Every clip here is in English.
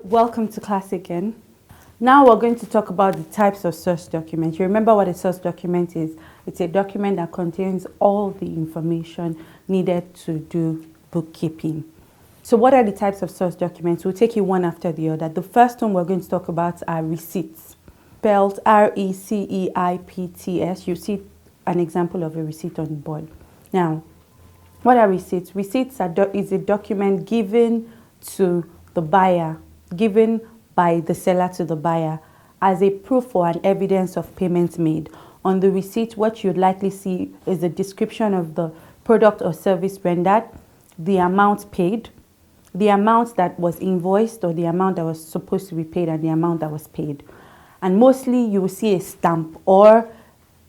welcome to class again. Now we're going to talk about the types of source documents. You remember what a source document is? It's a document that contains all the information needed to do bookkeeping. So what are the types of source documents? We'll take it one after the other. The first one we're going to talk about are receipts, spelled R-E-C-E-I-P-T-S. You see an example of a receipt on the board. Now, what are receipts? Receipts is a document given to the buyer, given by the seller to the buyer as a proof or an evidence of payment made. On the receipt, what you'd likely see is a description of the product or service rendered, the amount paid, the amount that was invoiced or the amount that was supposed to be paid, and the amount that was paid. And mostly you will see a stamp or,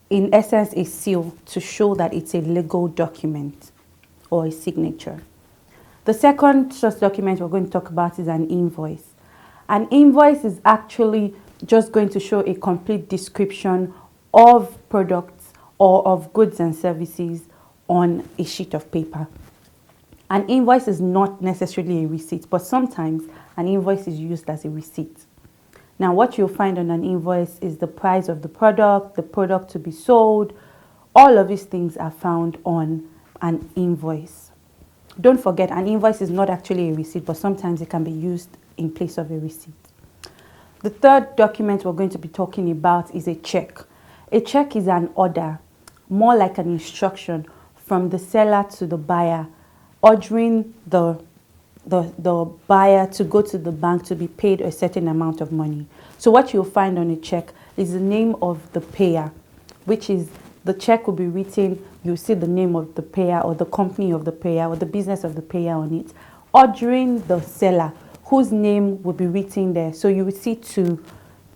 in essence, a seal to show that it's a legal document or a signature. The second source document we're going to talk about is an invoice. An invoice is actually just going to show a complete description of products or of goods and services on a sheet of paper. An invoice is not necessarily a receipt, but sometimes an invoice is used as a receipt. Now, what you'll find on an invoice is the price of the product to be sold. All of these things are found on an invoice. Don't forget, an invoice is not actually a receipt, but sometimes it can be used in place of a receipt. The third document we're going to be talking about is a check. A check is an order, more like an instruction from the seller to the buyer, ordering the buyer to go to the bank to be paid a certain amount of money. So what you'll find on a check is the name of the payer, which is the check will be written, you'll see the name of the payer or the company of the payer or the business of the payer on it, ordering the seller, whose name will be written there. So you will see to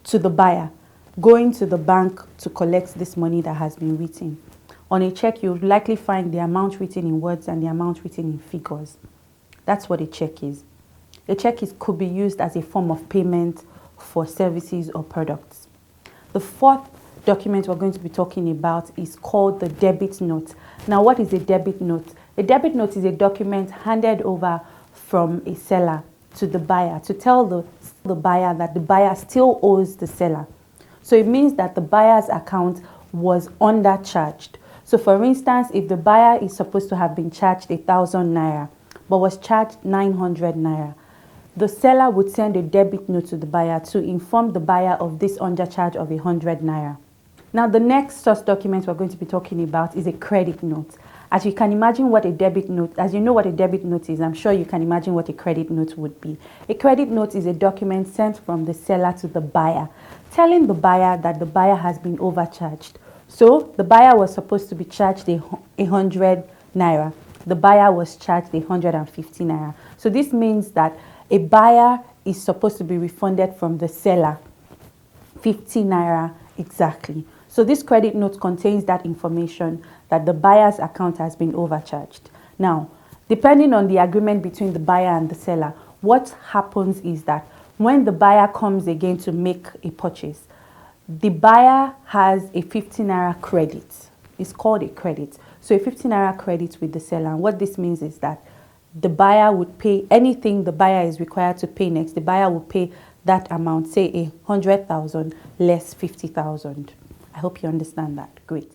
the buyer, going to the bank to collect this money that has been written. On a check, you'll likely find the amount written in words and the amount written in figures. That's what a check is. A check could be used as a form of payment for services or products. The fourth document we're going to be talking about is called the debit note. Now, what is a debit note? A debit note is a document handed over from a seller to the buyer to tell the buyer that the buyer still owes the seller. So it means that the buyer's account was undercharged. So for instance, if the buyer is supposed to have been charged 1,000 naira, but was charged 900 naira, the seller would send a debit note to the buyer to inform the buyer of this undercharge of 100 naira. Now, the next source document we're going to be talking about is a credit note. As you can imagine what a debit note, as you know what a debit note is, I'm sure you can imagine what a credit note would be. A credit note is a document sent from the seller to the buyer, telling the buyer that the buyer has been overcharged. So the buyer was supposed to be charged 100 naira. The buyer was charged 150 naira. So this means that a buyer is supposed to be refunded from the seller 50 naira exactly. So this credit note contains that information that the buyer's account has been overcharged. Now, depending on the agreement between the buyer and the seller, what happens is that when the buyer comes again to make a purchase, the buyer has a 50 naira credit. It's called a credit. So a 50 naira credit with the seller. And what this means is that the buyer would pay anything the buyer is required to pay next. The buyer will pay that amount, say 100,000 less 50,000. I hope you understand that. Great.